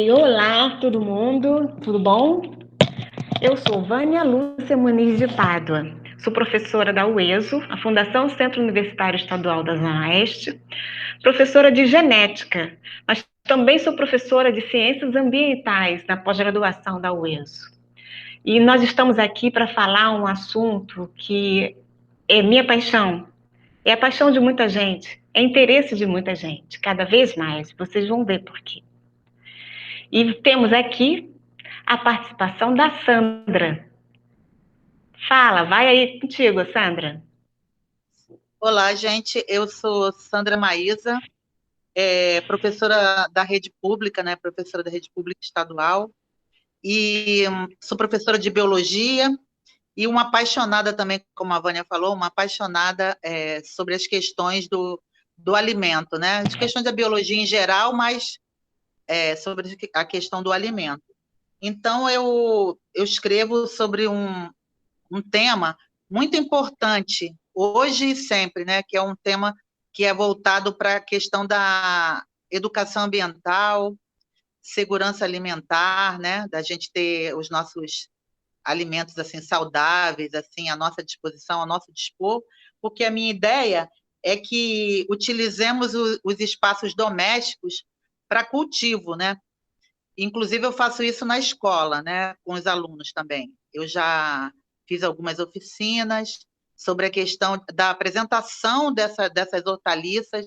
Olá, todo mundo, tudo bom? Eu sou Vânia Lúcia Muniz de Pádua, sou professora da UESO, a Fundação Centro Universitário Estadual da Zona Oeste, professora de genética, mas também sou professora de ciências ambientais na pós-graduação da UESO. E nós estamos aqui para falar um assunto que é minha paixão, é a paixão de muita gente, é interesse de muita gente, cada vez mais, vocês vão ver por quê. E temos aqui a participação da Sandra. Fala, vai aí contigo, Sandra. Olá, gente. Eu sou Sandra Maísa, professora da rede pública, né? Professora da rede pública estadual, e sou professora de biologia e uma apaixonada também, como a Vânia falou, uma apaixonada sobre as questões do alimento, né? As questões da biologia em geral, mas sobre a questão do alimento. Então, eu escrevo sobre um tema muito importante, hoje e sempre, né, que é um tema que é voltado para a questão da educação ambiental, segurança alimentar, né, da gente ter os nossos alimentos assim saudáveis, assim à nossa disposição, ao nosso dispor, porque a minha ideia é que utilizemos os espaços domésticos para cultivo, né? Inclusive, eu faço isso na escola, né, com os alunos também. Eu já fiz algumas oficinas sobre a questão da apresentação dessas hortaliças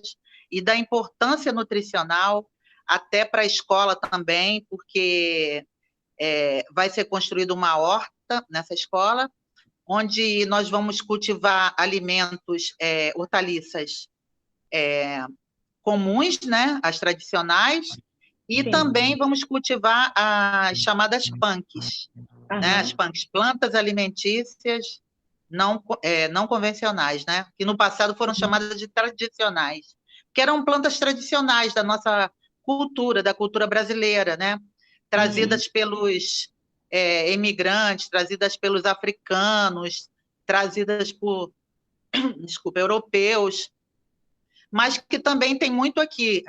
e da importância nutricional, até para a escola também, porque vai ser construída uma horta nessa escola, onde nós vamos cultivar alimentos, hortaliças comuns, né, as tradicionais, e Sim. também vamos cultivar as chamadas punks, né? As Aham. punks, plantas alimentícias não convencionais, né? Que no passado foram chamadas de tradicionais, que eram plantas tradicionais da nossa cultura, da cultura brasileira, né? Uhum. Trazidas pelos imigrantes, trazidas pelos africanos, trazidas por, desculpa, europeus, mas que também tem muito aqui,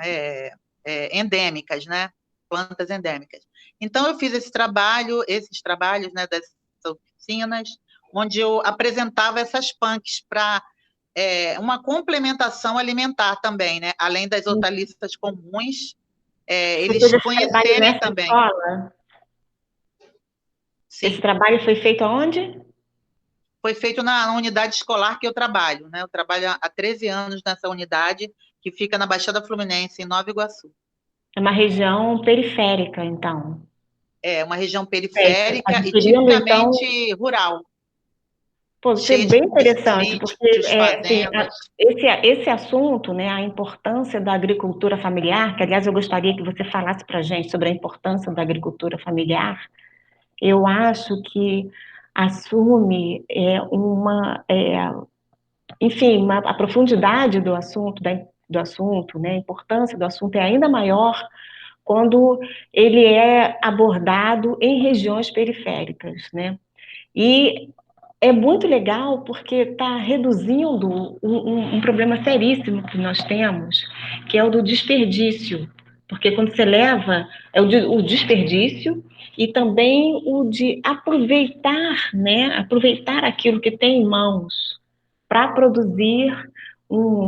endêmicas, né? Plantas endêmicas. Então, eu fiz esses trabalhos, né, das oficinas, onde eu apresentava essas punks para uma complementação alimentar também, né? Além das hortaliças comuns, Você eles fez esse trabalho conhecerem nessa também. escola? Esse Sim, trabalho foi feito aonde? foi feito na unidade escolar que eu trabalho, né? Eu trabalho há 13 anos nessa unidade, que fica na Baixada Fluminense, em Nova Iguaçu. É uma região periférica, então. É uma região Certo. periférica e Adquirindo, então, tipicamente rural, pô, isso é cheia de bem interessante, porque sítios, assim, fazendas. esse assunto, né, a importância da agricultura familiar, que aliás eu gostaria que você falasse para a gente sobre a importância da agricultura familiar. Eu acho que assume enfim, a profundidade do assunto, do assunto, né, a importância do assunto é ainda maior quando ele é abordado em regiões periféricas, né? E é muito legal porque está reduzindo um problema seríssimo que nós temos, que é o do desperdício. Porque quando você leva, o desperdício e também o de aproveitar, né? Aproveitar aquilo que tem em mãos para produzir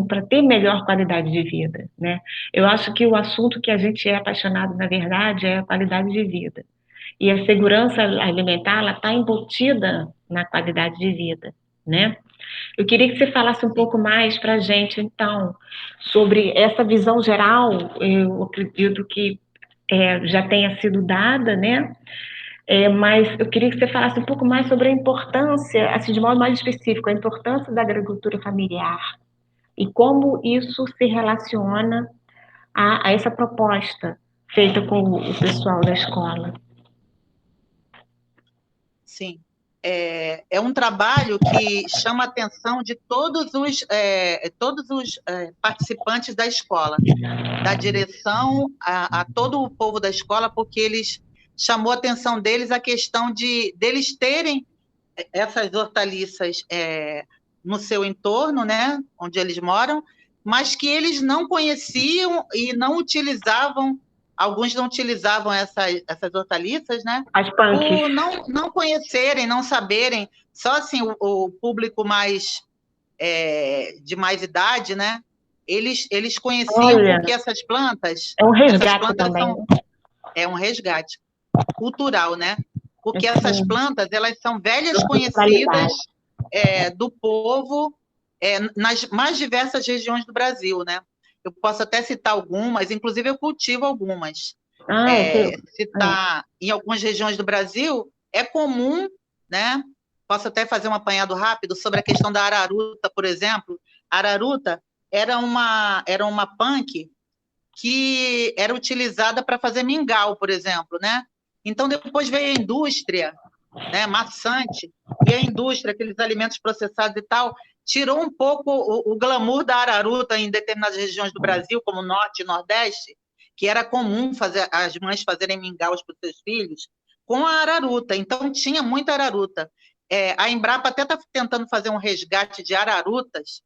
para ter melhor qualidade de vida, né? Eu acho que o assunto que a gente é apaixonado, na verdade, é a qualidade de vida. E a segurança alimentar, ela está embutida na qualidade de vida, né? Eu queria que você falasse um Sim, pouco mais para a gente, então, sobre essa visão geral. Eu acredito que já tenha sido dada, né? Mas eu queria que você falasse um pouco mais sobre a importância, assim, de modo mais específico, a importância da agricultura familiar e como isso se relaciona a essa proposta feita com o pessoal da escola. sim. É um trabalho que chama a atenção de todos os participantes da escola, da direção a todo o povo da escola, porque eles chamou a atenção deles a questão de deles terem essas hortaliças no seu entorno, né, onde eles moram, mas que eles não conheciam e não utilizavam alguns não utilizavam essas hortaliças, né? As punks. Por não conhecerem, não saberem, só assim o público mais de mais idade, né? Eles conheciam Olha, porque é um essas resgate plantas também, né? é um resgate cultural, né? Porque essas Assim, plantas, elas são velhas ancestralidade. conhecidas do povo nas mais diversas regiões do Brasil, né? Eu posso até citar algumas, inclusive eu cultivo algumas. Ah, Citar em algumas regiões do Brasil é comum, né? Posso até fazer um apanhado rápido sobre a questão da araruta, por exemplo. A araruta era uma punk que era utilizada para fazer mingau, por exemplo, né? Então depois veio a indústria, né, maçante, e a indústria, aqueles alimentos processados e tal, tirou um pouco o glamour da araruta em determinadas regiões do Brasil, como Norte e Nordeste, que era comum as mães fazerem mingaus para os seus filhos com a araruta. Então tinha muita araruta. A Embrapa até está tentando fazer um resgate de ararutas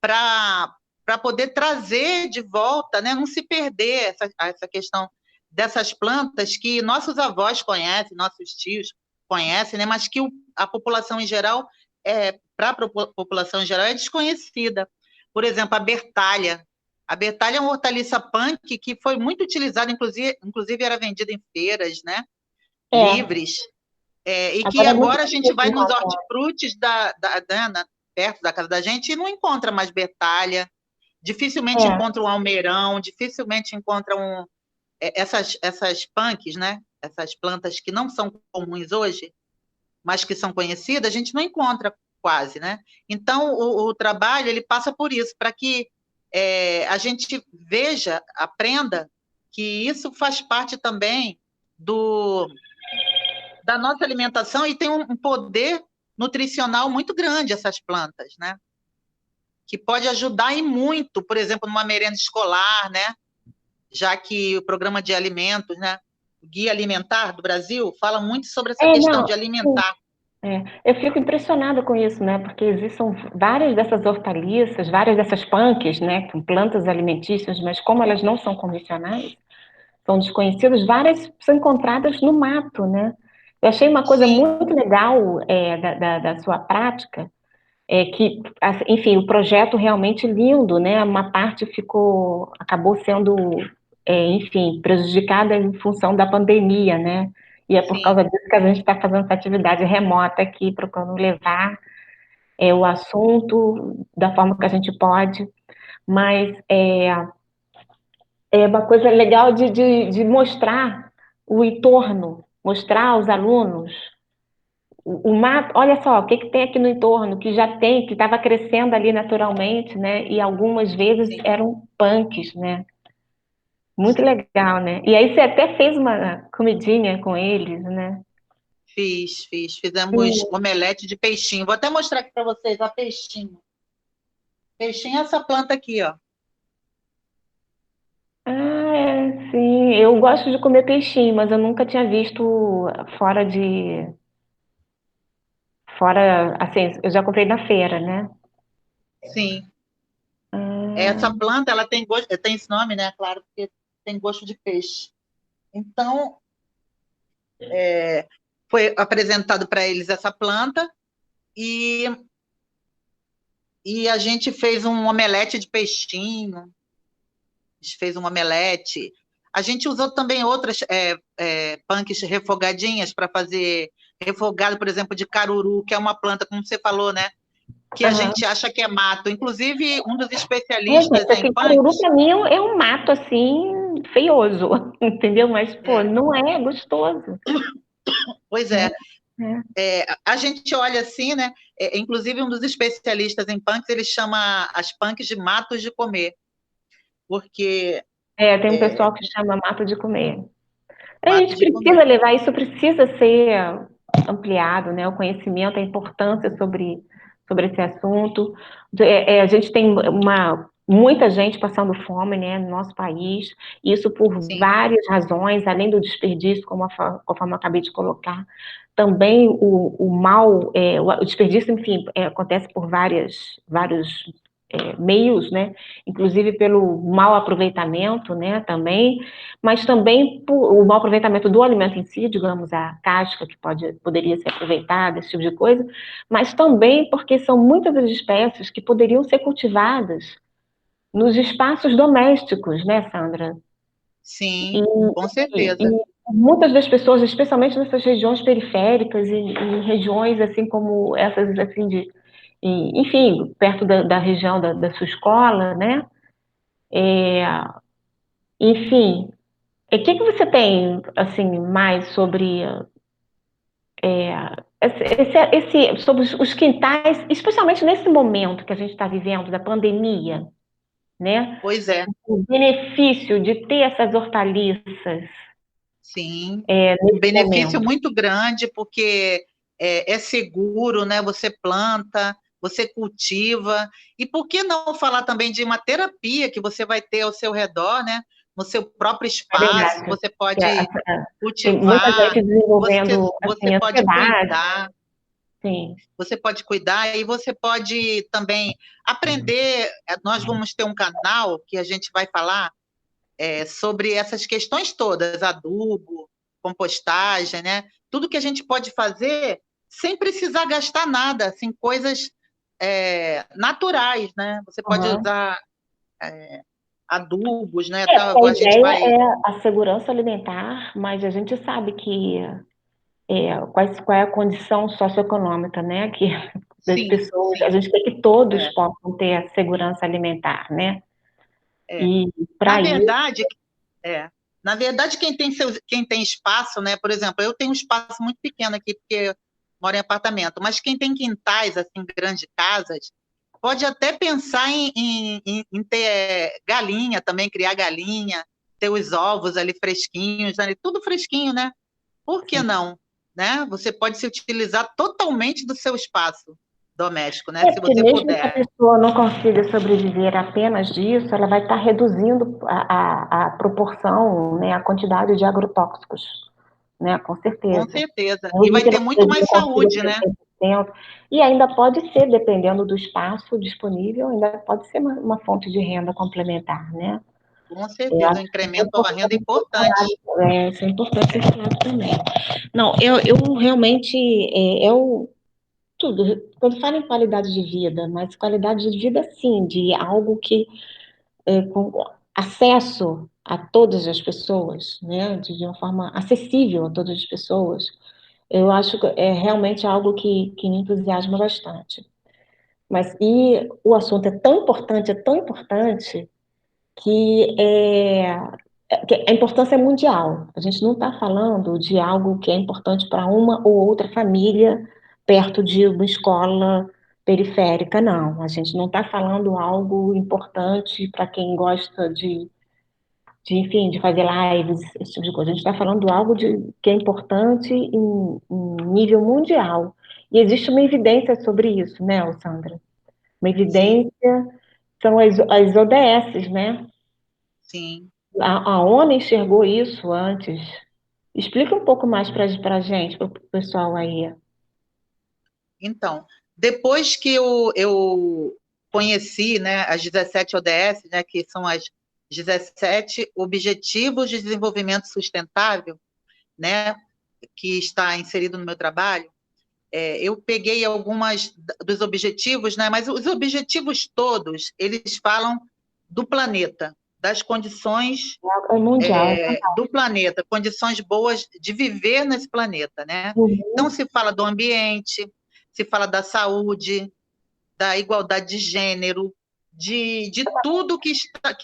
para poder trazer de volta, né, não se perder essa questão dessas plantas que nossos avós conhecem, nossos tios conhecem, né, mas que a população em geral, para a população em geral, é desconhecida. Por exemplo, a bertalha. A bertalha é uma hortaliça punk que foi muito utilizada, inclusive era vendida em feiras, né, É, livres, e que agora é muito agora a gente difícil de vai nos encontrar. hortifrutis perto da casa da gente e não encontra mais bertalha, dificilmente É, encontra um almeirão, dificilmente encontra essas punks, né? Essas plantas que não são comuns hoje, mas que são conhecidas, a gente não encontra quase, né? Então, o trabalho ele passa por isso, para que a gente veja, aprenda que isso faz parte também da nossa alimentação e tem um poder nutricional muito grande essas plantas, né? Que pode ajudar e muito, por exemplo, numa merenda escolar, né? Já que o programa de alimentos, né? O Guia Alimentar do Brasil fala muito sobre essa questão não, de alimentar. eu fico impressionada com isso, né? Porque existem várias dessas hortaliças, várias dessas punks, né? Com plantas alimentícias, mas como elas não são convencionais, são desconhecidas, várias são encontradas no mato, né? Eu achei uma coisa Sim, muito legal da sua prática, que, enfim, o projeto realmente lindo, né? Uma parte acabou sendo, enfim, prejudicada em função da pandemia, né? E é por sim. causa disso que a gente está fazendo essa atividade remota aqui, procurando levar o assunto da forma que a gente pode, mas é uma coisa legal de mostrar o entorno, mostrar aos alunos o mato, olha só, o que que tem aqui no entorno, que já tem, que estava crescendo ali naturalmente, né? E algumas vezes Sim, eram punks, né? Muito sim. legal, né? E aí você até fez uma comidinha com eles, né? Fiz. Fizemos Sim. omelete de peixinho. Vou até mostrar aqui para vocês a peixinho. Peixinho é essa planta aqui, ó. Ah, sim. Eu gosto de comer peixinho, mas eu nunca tinha visto fora de, fora, assim, eu já comprei na feira, né? Sim. Essa Ah, planta, ela tem gosto, tem esse nome, né? Claro, porque tem gosto de peixe. Então, foi apresentado para eles essa planta e, e a gente fez um omelete de peixinho, a gente fez um omelete. A gente usou também outras punks refogadinhas para fazer refogado, por exemplo, de caruru, que é uma planta, como você falou, né? Que a aham. gente acha que é mato. Inclusive, um dos É, especialistas gente, em assim, caruru punks, pra mim é um mato, assim, feioso, entendeu? Mas, pô, não é gostoso, pois né? é, É. a gente olha assim, né? Inclusive, um dos especialistas em punks, ele chama as punks de matos de comer, porque Tem um pessoal que chama mato de comer. A matos gente de comer. precisa levar, isso precisa ser ampliado, né? O conhecimento, a importância sobre esse assunto. A gente tem muita gente passando fome, né, no nosso país, isso por Sim, várias razões, além do desperdício, conforme eu acabei de colocar, também o desperdício, enfim, acontece por vários meios, né, inclusive pelo mau aproveitamento, né, também, mas também por o mau aproveitamento do alimento em si, digamos, a casca que poderia ser aproveitada, esse tipo de coisa, mas também porque são muitas as espécies que poderiam ser cultivadas nos espaços domésticos, né, Sandra? E, Sim, com e certeza. muitas das pessoas, especialmente nessas regiões periféricas e em regiões assim como essas assim enfim, perto da região da sua escola, né? É, enfim, o que que você tem assim mais sobre sobre os quintais, especialmente nesse momento que a gente está vivendo da pandemia, né? Pois é, O benefício de ter essas hortaliças sim. Um nesse benefício momento. muito grande, porque é seguro, né? Você planta, você cultiva. E por que não falar também de uma terapia que você vai ter ao seu redor, né? No seu próprio É espaço, verdade. você Que pode tem muita cultivar, gente desenvolvendo você assim pode ansiedade, cuidar. sim. Você pode cuidar e você pode também aprender. Nós vamos ter um canal que a gente vai falar sobre essas questões todas, adubo, compostagem, né? Tudo que a gente pode fazer sem precisar gastar nada, assim, coisas naturais, né? Você pode Uhum. usar adubos, né? A Então, a gente ideia vai. é a segurança alimentar, mas a gente sabe que qual é a condição socioeconômica, né? Que das Sim, pessoas, a sim. gente quer que todos É, possam ter a segurança alimentar, né? é. E Na para isso, verdade, é. Na verdade, quem tem espaço, né? Por exemplo, eu tenho um espaço muito pequeno aqui, porque moro em apartamento, mas quem tem quintais, assim, grandes casas, pode até pensar em ter galinha também, criar galinha, ter os ovos ali fresquinhos, ali, tudo fresquinho, né? Por que sim. não? Né? Você pode se utilizar totalmente do seu espaço doméstico, né? Se Porque você mesmo que a puder. pessoa não consiga sobreviver apenas disso, ela vai estar reduzindo a proporção, né, a quantidade de agrotóxicos, né, com Com certeza. certeza. E Mesmo vai que ter muito não mais consiga saúde, ser né? 100%, e ainda pode ser, dependendo do espaço disponível, ainda pode ser uma fonte de renda complementar, né? Com Eu certeza, acho um que isso é incremento à renda importante ser importante. falado, isso é importante ser falado também. Não, eu realmente, tudo, quando falo em qualidade de vida, mas qualidade de vida, sim, de algo que, com acesso a todas as pessoas, né, de uma forma acessível a todas as pessoas, eu acho que é realmente algo que me entusiasma bastante. Mas, e o assunto é tão importante, que que a importância é mundial. A gente não está falando de algo que é importante para uma ou outra família perto de uma escola periférica, não. A gente não está falando algo importante para quem gosta enfim, de fazer lives, esse tipo de coisa. A gente está falando algo que é importante em nível mundial. E existe uma evidência sobre isso, né, Sandra? Uma Sim, evidência são as ODS, né? sim. A ONU enxergou isso antes. Explica um pouco mais para a gente, para o pessoal aí. Então, depois que eu conheci, né, as 17 ODS, né, que são as 17 Objetivos de Desenvolvimento Sustentável, né, que está inserido no meu trabalho, eu peguei algumas dos objetivos, né, mas os objetivos todos, eles falam do planeta, das condições É mundial. do planeta, condições boas de viver nesse planeta, né? Então Uhum. se fala do ambiente, se fala da saúde, da igualdade de gênero, de tudo que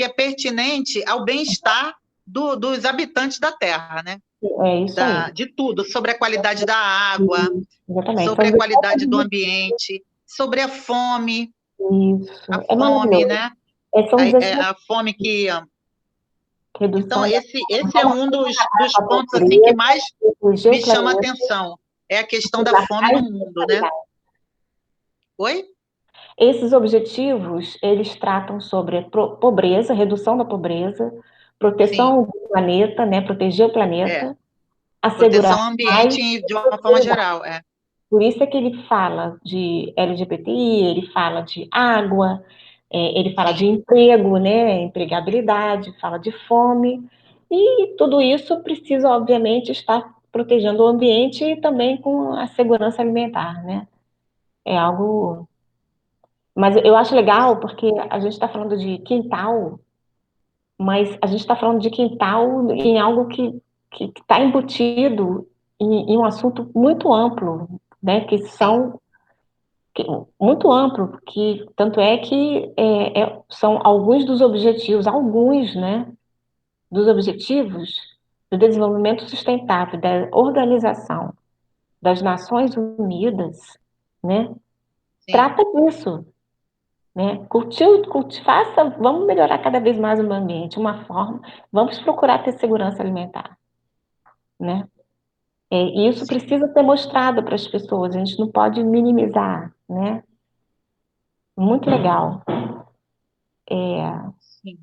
é pertinente ao bem-estar dos habitantes da Terra, né? É isso aí. De tudo, sobre a qualidade da água, Exatamente. sobre São a 17 qualidade do objetivos. ambiente, sobre a Isso. É fome, maravilhoso. né? São 17 A fome que. Então, redução da esse é um dos pontos assim que pobreza, mais proteger me o chama a planeta, atenção. É a questão da cuidar fome mais no da mundo, né? qualidade. Oi? Esses objetivos, eles tratam sobre pobreza, redução da pobreza, Sim, proteção do planeta, né, proteger o é. planeta, assegurar Proteção ao paz ambiente e de uma forma prosperidade. geral, é. Por isso é que ele fala de LGBTI, ele fala de água, Ele fala de sim, emprego, né, empregabilidade, fala de fome, e tudo isso precisa, obviamente, estar protegendo o ambiente e também com a segurança alimentar, né? É algo. Mas eu acho legal porque a gente está falando de quintal, mas a gente está falando de quintal em algo que está embutido em um assunto muito amplo, né? sim, Que- Muito amplo, que tanto é que são alguns dos objetivos, alguns, né? Dos objetivos do desenvolvimento sustentável da Organização das Nações Unidas, né? sim, Trata disso, né? Vamos melhorar cada vez mais o meio ambiente, uma forma, vamos procurar ter segurança alimentar, né? E isso sim, precisa ser mostrado para as pessoas, a gente não pode minimizar, né? Muito legal. É, sim.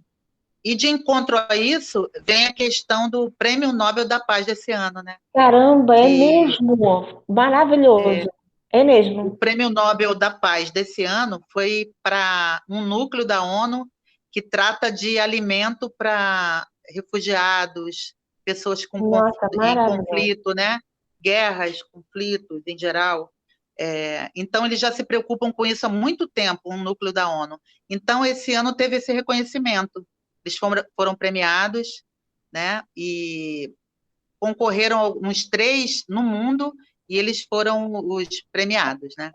E de encontro a isso, vem a questão do Prêmio Nobel da Paz desse ano, né? caramba, é Que mesmo, maravilhoso, é o mesmo. Prêmio Nobel da Paz desse ano foi para um núcleo da ONU que trata de alimento para refugiados, pessoas Nossa, em maravilhoso. conflito, né? Guerras, conflitos em geral. Então, eles já se preocupam com isso há muito tempo, um núcleo da ONU. Então, esse ano teve esse reconhecimento. Eles foram premiados, né? E concorreram uns três no mundo e eles foram os premiados, né?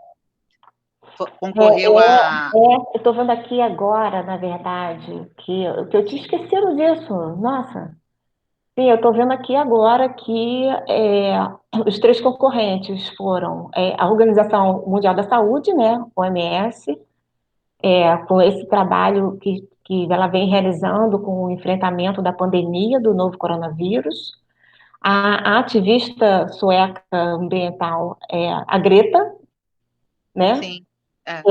Concorreu a. Eu estou vendo aqui agora, na verdade, que eu tinha esquecido disso. Nossa, sim, eu estou vendo aqui agora que os três concorrentes foram a Organização Mundial da Saúde, né, OMS, com esse trabalho que ela vem realizando com o enfrentamento da pandemia do novo coronavírus. A ativista sueca ambiental, a Greta, né? Sim, é,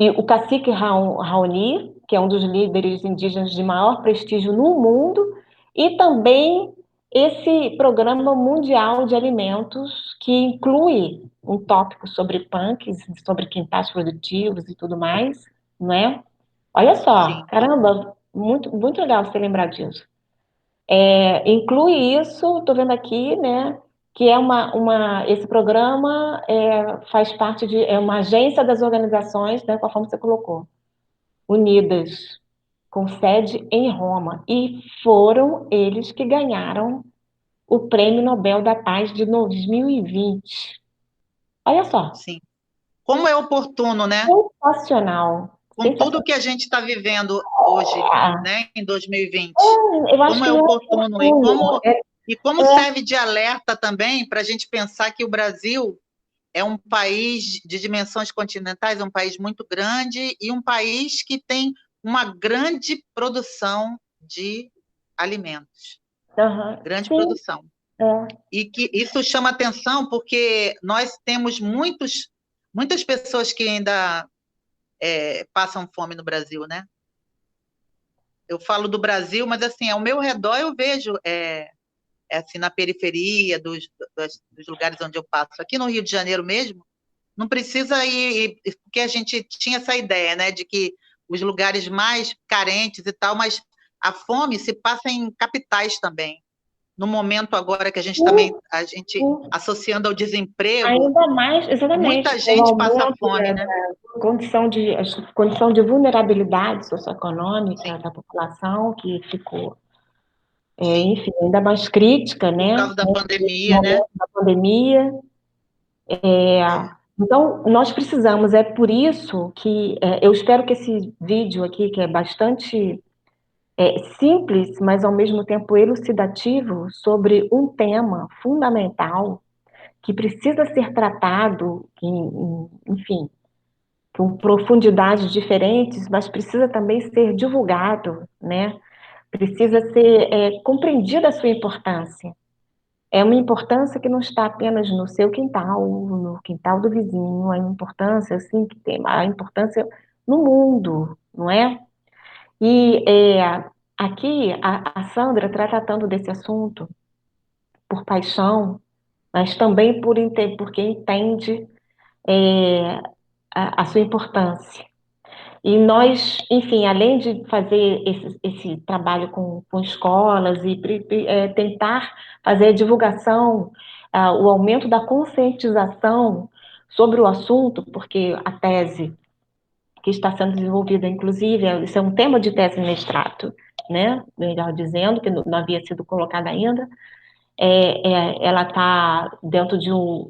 E o cacique Raoni, que é um dos líderes indígenas de maior prestígio no mundo, e também esse Programa Mundial de Alimentos, que inclui um tópico sobre punks, sobre quintais produtivos e tudo mais, não é? Olha só, sim, caramba, muito, muito legal você lembrar disso. Inclui isso, estou vendo aqui, né, que esse programa faz parte é uma agência das organizações, né, conforme você colocou, unidas, com sede em Roma, e foram eles que ganharam o Prêmio Nobel da Paz de 2020. Olha só, sim. Como é oportuno, né? sensacional, Com tudo sensacional. que a gente está vivendo hoje, Ah, né, em 2020, eu acho como que é não é oportuno oportuno. e como serve de alerta também para a gente pensar que o Brasil é um país de dimensões continentais, é um país muito grande e um país que tem uma grande produção de alimentos, Aham, grande sim, produção. é. E que isso chama atenção porque nós temos muitas pessoas que ainda passam fome no Brasil, né? Eu falo do Brasil, mas assim, ao meu redor eu vejo assim na periferia dos lugares onde eu passo. Aqui no Rio de Janeiro mesmo, não precisa ir, porque a gente tinha essa ideia, né, de que os lugares mais carentes e tal, mas a fome se passa em capitais também. No momento agora que Sim, a gente sim. associando ao desemprego, Ainda mais, exatamente, muita com o gente passa aumento fome, né? da condição de vulnerabilidade socioeconômica Sim, da população, que ficou, sim. enfim, ainda mais crítica, Por né, causa da nesse pandemia, né? momento da pandemia. É, Então, nós precisamos, é por isso que eu espero que esse vídeo aqui, que é bastante simples, mas ao mesmo tempo elucidativo, sobre um tema fundamental que precisa ser tratado, enfim, com profundidades diferentes, mas precisa também ser divulgado, né? Precisa sim, ser compreendida a sua importância. É uma importância que não está apenas no seu quintal, no quintal do vizinho, é uma importância assim que tem a importância no mundo, não é? E aqui a Sandra está tratando desse assunto por paixão, mas também porque entende é, a sua importância. E nós, enfim, além de fazer esse trabalho com escolas e tentar fazer a divulgação, o aumento da conscientização sobre o assunto, porque a tese que está sendo desenvolvida, inclusive, isso é um tema de tese de mestrado, né? Melhor dizendo, que não havia sido colocada ainda, ela está dentro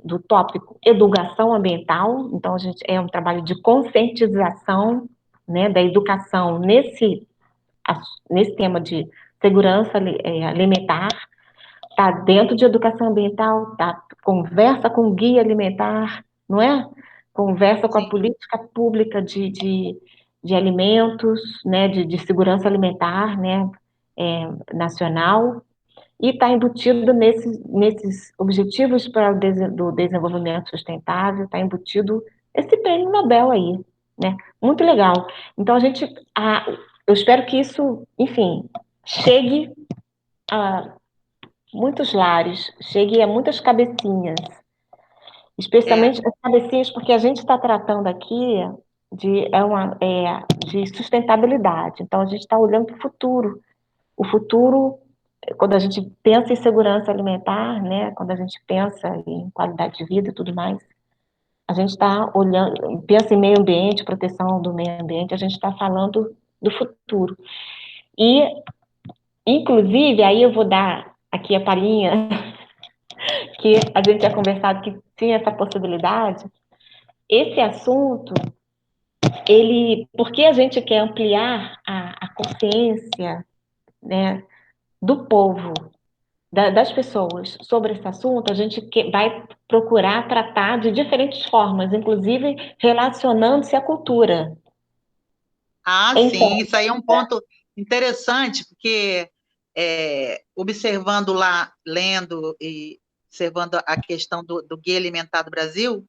do tópico educação ambiental, então a gente é um trabalho de conscientização, né, da educação nesse tema de segurança alimentar, está dentro de educação ambiental, conversa com o guia alimentar, não é? Conversa com a Sim. política pública de alimentos, né, de segurança alimentar, né, nacional, e está embutido nesses objetivos do desenvolvimento sustentável, está embutido esse prêmio Nobel aí, né? Muito legal. Então, eu espero que isso, enfim, chegue a muitos lares, chegue a muitas cabecinhas, especialmente as cabecinhas, porque a gente está tratando aqui de sustentabilidade. Então, a gente está olhando para o futuro. O futuro, quando a gente pensa em segurança alimentar, né, quando a gente pensa em qualidade de vida e tudo mais, a gente está olhando, pensa em meio ambiente, proteção do meio ambiente, a gente está falando do futuro. E, inclusive, aí eu vou dar aqui a palhinha que a gente tinha conversado que tinha essa possibilidade. Esse assunto, porque a gente quer ampliar a consciência, né, do povo, das pessoas sobre esse assunto, a gente vai procurar tratar de diferentes formas, inclusive relacionando-se à cultura. Ah, Então, sim, isso aí é um ponto interessante, porque observando lá, lendo e observando a questão do Guia Alimentar do Brasil,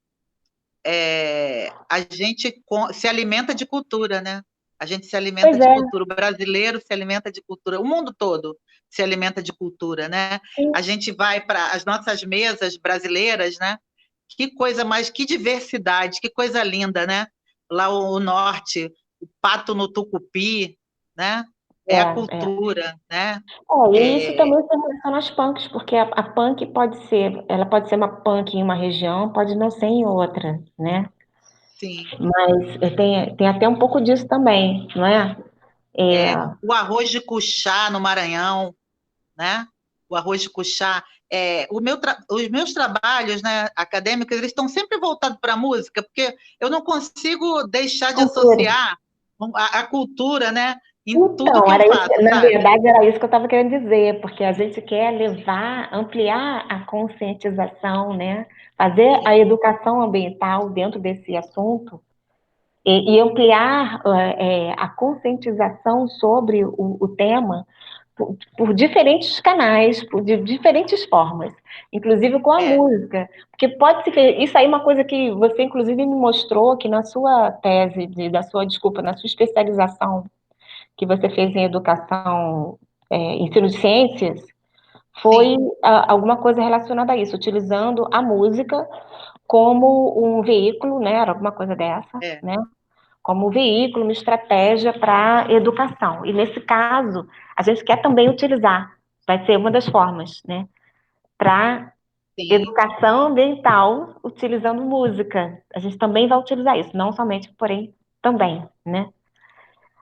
a gente se alimenta de cultura, né? A gente se alimenta pois de é, cultura. O brasileiro se alimenta de cultura. O mundo todo se alimenta de cultura, né? A gente vai para as nossas mesas brasileiras, né? Que coisa mais, que diversidade, que coisa linda, né? Lá o norte, o pato no tucupi, né? É a é. cultura, né? E isso também se relaciona às punks, porque a punk ela pode ser uma punk em uma região, pode não ser em outra, né? Sim. Mas tem até um pouco disso também, não é? O arroz de cuchá no Maranhão, né? O arroz de cuchá. Os meus trabalhos, né, acadêmicos, eles estão sempre voltados para a música, porque eu não consigo deixar de Cultura. associar a cultura, né, em tudo Então, que eu faço, na sabe? verdade era isso que eu estava querendo dizer, porque a gente quer ampliar a conscientização, né? Fazer a Sim, educação ambiental dentro desse assunto e ampliar a conscientização sobre o tema por diferentes canais, de diferentes formas, inclusive com a é, música, porque pode ser isso aí é uma coisa que você inclusive me mostrou que na sua tese, na sua especialização que você fez em educação, ensino de ciências, foi sim, alguma coisa relacionada a isso, utilizando a música como um veículo, né? Era alguma coisa dessa, é, né? Como um veículo, uma estratégia para educação. E nesse caso, a gente quer também utilizar, vai ser uma das formas, né? Para sim. educação ambiental, utilizando música. A gente também vai utilizar isso, não somente, porém, também, né?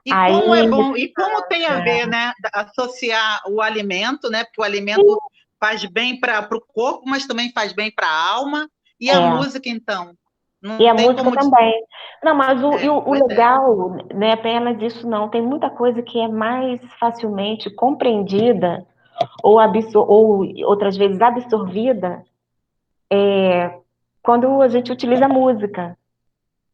E Aí, como é bom, e como tem a ver, né, associar o alimento, né, porque o alimento faz bem para o corpo, mas também faz bem para a alma, e a é, música, então? e Não a tem música como. também. Não, mas o Pois é, legal não é apenas isso, não. Tem muita coisa que é mais facilmente compreendida ou outras vezes absorvida quando a gente utiliza a música,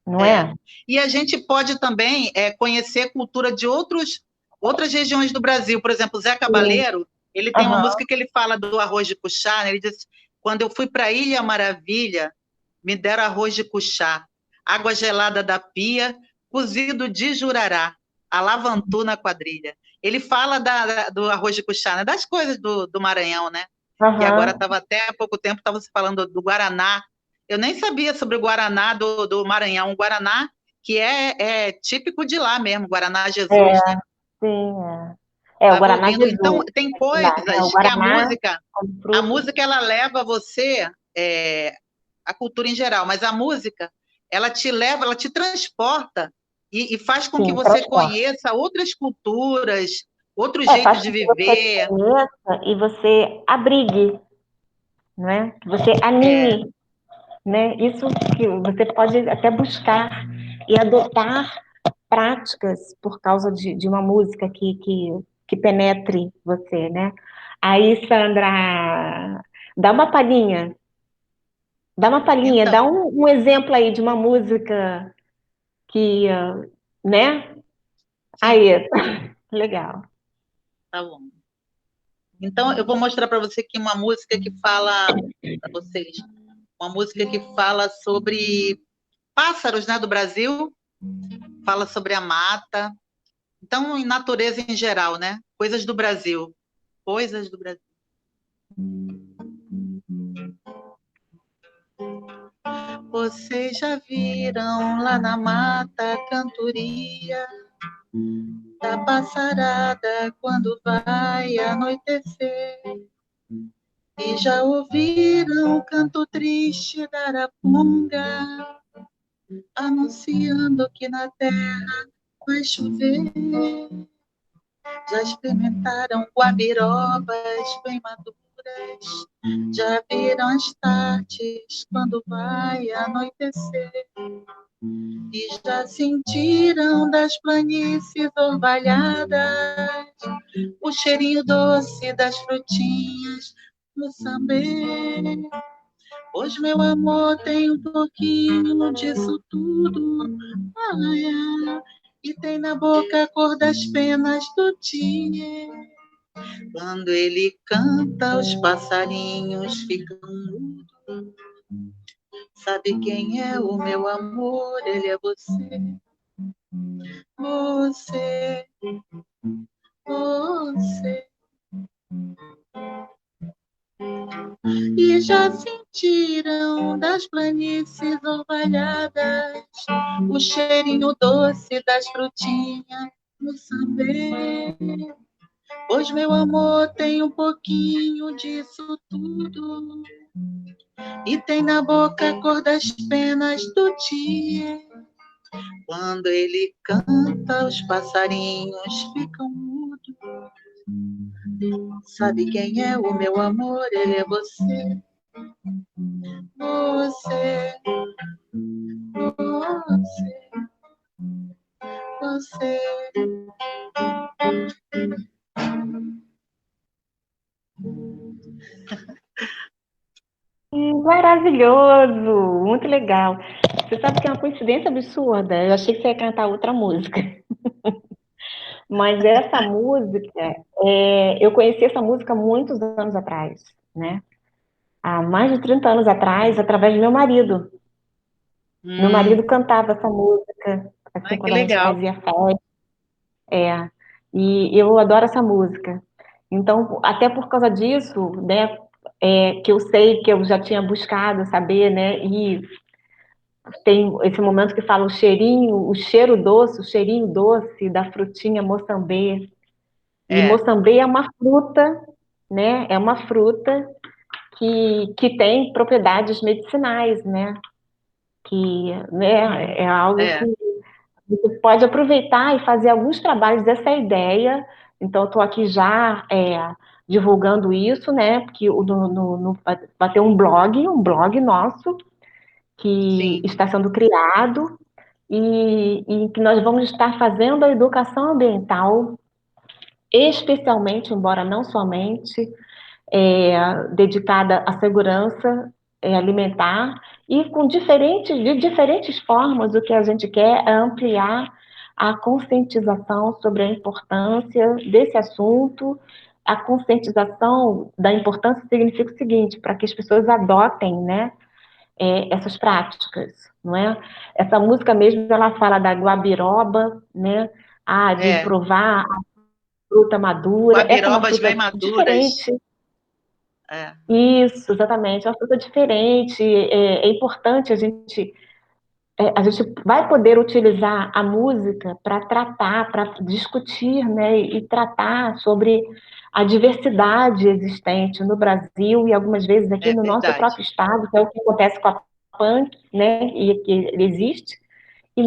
não é. é? E a gente pode também conhecer a cultura de outras regiões do Brasil. Por exemplo, o Zé Sim. Cabaleiro, ele tem uma Aham. música que ele fala do arroz de cuchá, né? Ele diz: quando eu fui para a Ilha Maravilha, me deram arroz de cuchá, água gelada da pia, cozido de jurará, alavantu na quadrilha. Ele fala do arroz de cuchá, né? Das coisas do Maranhão, né? Que agora Aham. estava até há pouco tempo, estava se falando do Guaraná. Eu nem sabia sobre o Guaraná do Maranhão. O Guaraná que é típico de lá mesmo, Guaraná É, Jesus, né? sim, o Estava Guaraná ouvindo. Então, Jesus. tem Lá, né? O coisas que Guaraná com a frutas, música ela leva você, a cultura em geral, mas a música, ela te leva, ela te transporta e faz com que sim, você transporte. conheça outras culturas, outro jeito Faz de com que você viver. conheça e você abrigue, não é? Que você É, anime, né? Isso que você pode até buscar e adotar práticas por causa de uma música que penetre você, né? Aí, Sandra, dá uma palhinha, dá então, um exemplo aí de uma música que, né? sim, Aí, legal. tá bom. Então, eu vou mostrar para você aqui uma música que fala, para vocês, uma música que fala sobre pássaros, né, do Brasil, fala sobre a mata, então, em natureza em geral, né? Coisas do Brasil. Coisas do Brasil. Vocês já viram lá na mata a cantoria da passarada quando vai anoitecer? E já ouviram o canto triste da araponga, anunciando que na terra vai chover? Já experimentaram guabirobas bem maduras? Já viram as tardes quando vai anoitecer? E já sentiram das planícies orvalhadas o cheirinho doce das frutinhas no sambê? Pois, meu amor, tem um pouquinho disso tudo. Ai, ai, e tem na boca a cor das penas do dia. Quando ele canta, os passarinhos ficam mudos. Sabe quem é o meu amor? Ele é você. Você, você. E já sentiram das planícies orvalhadas o cheirinho doce das frutinhas no sambê? Pois, meu amor, tem um pouquinho disso tudo. E tem na boca a cor das penas do dia. Quando ele canta, os passarinhos ficam mudos. Sabe quem é o meu amor? Ele é você. Você, você, você. Maravilhoso, muito legal. Você sabe que é uma coincidência absurda. Eu achei que você ia cantar outra música. Mas essa música, eu conheci essa música muitos anos atrás, né? Há mais de 30 anos atrás, através do meu marido. Meu marido Hum, cantava essa música, assim, ai, que quando a gente legal. fazia festa. E eu adoro essa música. Então, até por causa disso, né, que eu sei que eu já tinha buscado saber, né, e tem esse momento que fala o cheirinho, o cheiro doce, o cheirinho doce da frutinha moçambê. E É, moçambê é uma fruta, né, é uma fruta que tem propriedades medicinais, né, que, né, é algo que é, você pode aproveitar e fazer alguns trabalhos dessa ideia. Então, estou aqui já divulgando isso, né? Porque vai ter um blog nosso, que sim, está sendo criado e que nós vamos estar fazendo a educação ambiental, especialmente, embora não somente, dedicada à segurança alimentar e de diferentes formas. O que a gente quer é ampliar a conscientização sobre a importância desse assunto. A conscientização da importância significa o seguinte, para que as pessoas adotem, né, essas práticas, não é? Essa música mesmo, ela fala da guabiroba, né, de é. provar a fruta madura. Essa é uma Guabirobas bem fruta maduras. diferente. É, Isso, exatamente. É uma fruta diferente. É importante a gente. a gente vai poder utilizar a música para tratar, para discutir, né, e tratar sobre a diversidade existente no Brasil e algumas vezes aqui É no nosso verdade. próprio estado, que é o que acontece com a punk, né, e que ele existe, e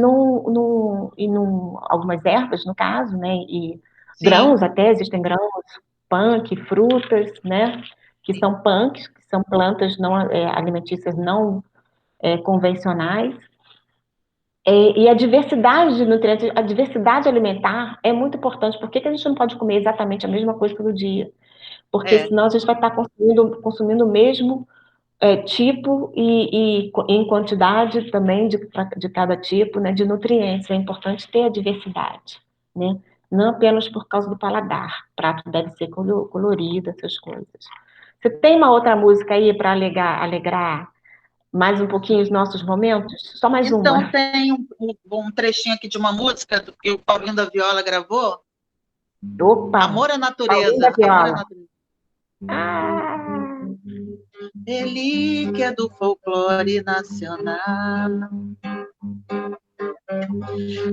algumas ervas, no caso, né, e Sim, grãos até, existem grãos punk, frutas, né, que sim, são punks, que são plantas não alimentícias não convencionais. E a diversidade de nutrientes, a diversidade alimentar é muito importante. Por que que a gente não pode comer exatamente a mesma coisa todo dia? Porque é. senão a gente vai estar consumindo o mesmo tipo e em quantidade também de cada tipo, né, de nutrientes. É importante ter a diversidade, né? Não apenas por causa do paladar. O prato deve ser colorido, essas coisas. Você tem uma outra música aí para alegrar mais um pouquinho os nossos momentos? Só mais Então, uma. tem um trechinho aqui de uma música que o Paulinho da Viola gravou, Opa! Amor à Paulinho da Natureza. Amor à Viola. Natureza. Ah, Relíquia do folclore nacional,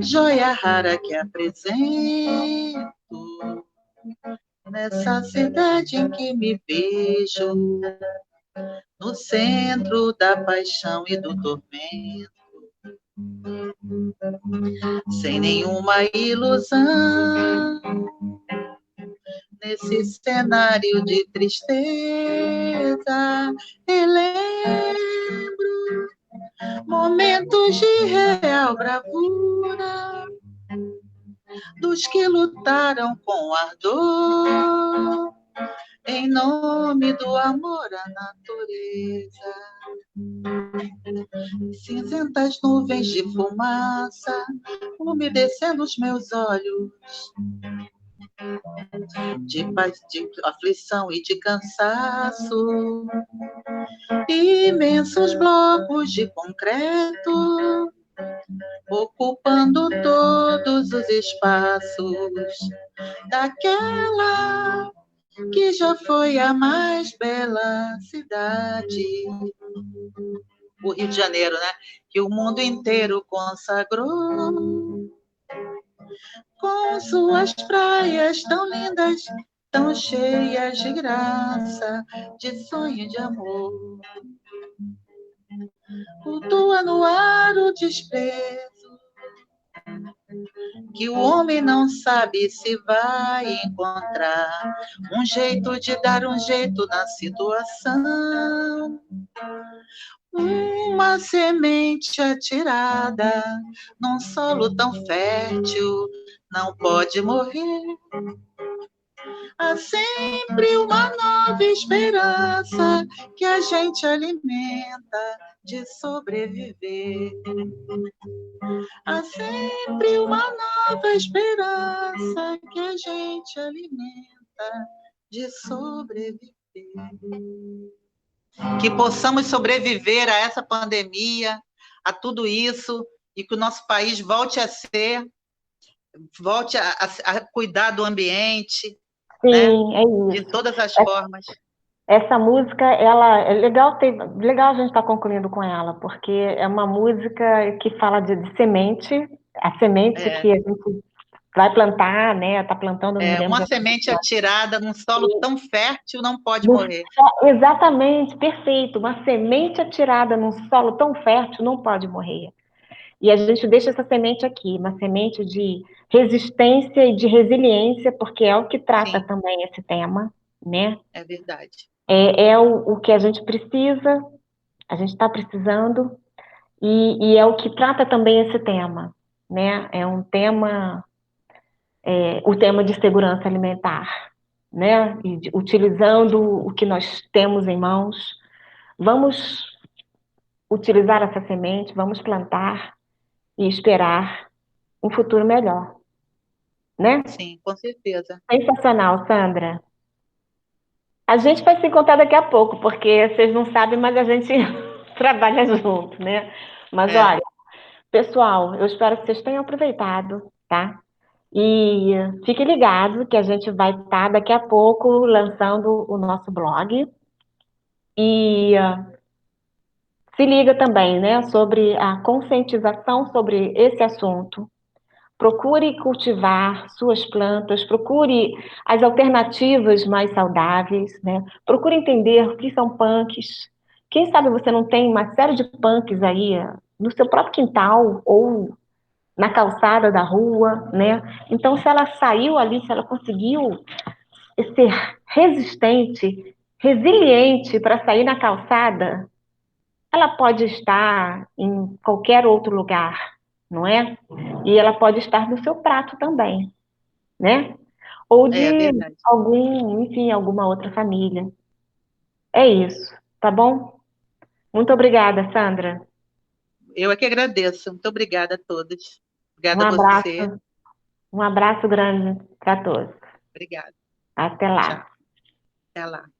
joia rara que apresento nessa cidade em que me vejo, no centro da paixão e do tormento, sem nenhuma ilusão, nesse cenário de tristeza, relembro momentos de real bravura dos que lutaram com ardor em nome do amor à natureza. Cinzentas nuvens de fumaça umedecendo os meus olhos, de paz, de aflição e de cansaço. Imensos blocos de concreto ocupando todos os espaços daquela que já foi a mais bela cidade. O Rio de Janeiro, né? Que o mundo inteiro consagrou com suas praias tão lindas, tão cheias de graça, de sonho e de amor. Cultua no ar o desprezo, que o homem não sabe se vai encontrar um jeito de dar um jeito na situação. Uma semente atirada num solo tão fértil não pode morrer. Há sempre uma nova esperança que a gente alimenta de sobreviver. Há sempre uma nova esperança que a gente alimenta de sobreviver. Que possamos sobreviver a essa pandemia, a tudo isso, e que o nosso país volte a cuidar do ambiente, né? sim, é De isso. todas as formas. Essa música, ela é legal, legal a gente estar concluindo com ela, porque é uma música que fala de semente, a semente É, que a gente vai plantar, né? Está plantando, não me lembro uma exatamente. semente atirada num solo E tão fértil não pode no- morrer. exatamente, perfeito. Uma semente atirada num solo tão fértil não pode morrer. E a gente deixa essa semente aqui, uma semente de resistência e de resiliência, porque é o que trata Sim, também esse tema, né? é verdade. É o que a gente precisa, a gente está precisando, e é o que trata também esse tema, né? É um tema, o tema de segurança alimentar, né? Utilizando o que nós temos em mãos, vamos utilizar essa semente, vamos plantar e esperar um futuro melhor, né? Sim, com certeza. Sensacional, Sandra. A gente vai se encontrar daqui a pouco, porque vocês não sabem, mas a gente trabalha junto, né? Mas É, olha, pessoal, eu espero que vocês tenham aproveitado, tá? E fique ligado que a gente vai estar daqui a pouco lançando o nosso blog. E se liga também, né, sobre a conscientização sobre esse assunto. Procure cultivar suas plantas, procure as alternativas mais saudáveis, né? Procure entender o que são punks. Quem sabe você não tem uma série de punks aí no seu próprio quintal ou na calçada da rua, né? Então, se ela saiu ali, se ela conseguiu ser resistente, resiliente para sair na calçada, ela pode estar em qualquer outro lugar, não é? E ela pode estar no seu prato também, né? Ou É de verdade. algum, enfim, alguma outra família. É isso, tá bom? Muito obrigada, Sandra. Eu é que agradeço. Muito obrigada a todos. Um Obrigada a você. abraço, um abraço grande para todos. Obrigada. Até Tchau. lá. Até lá.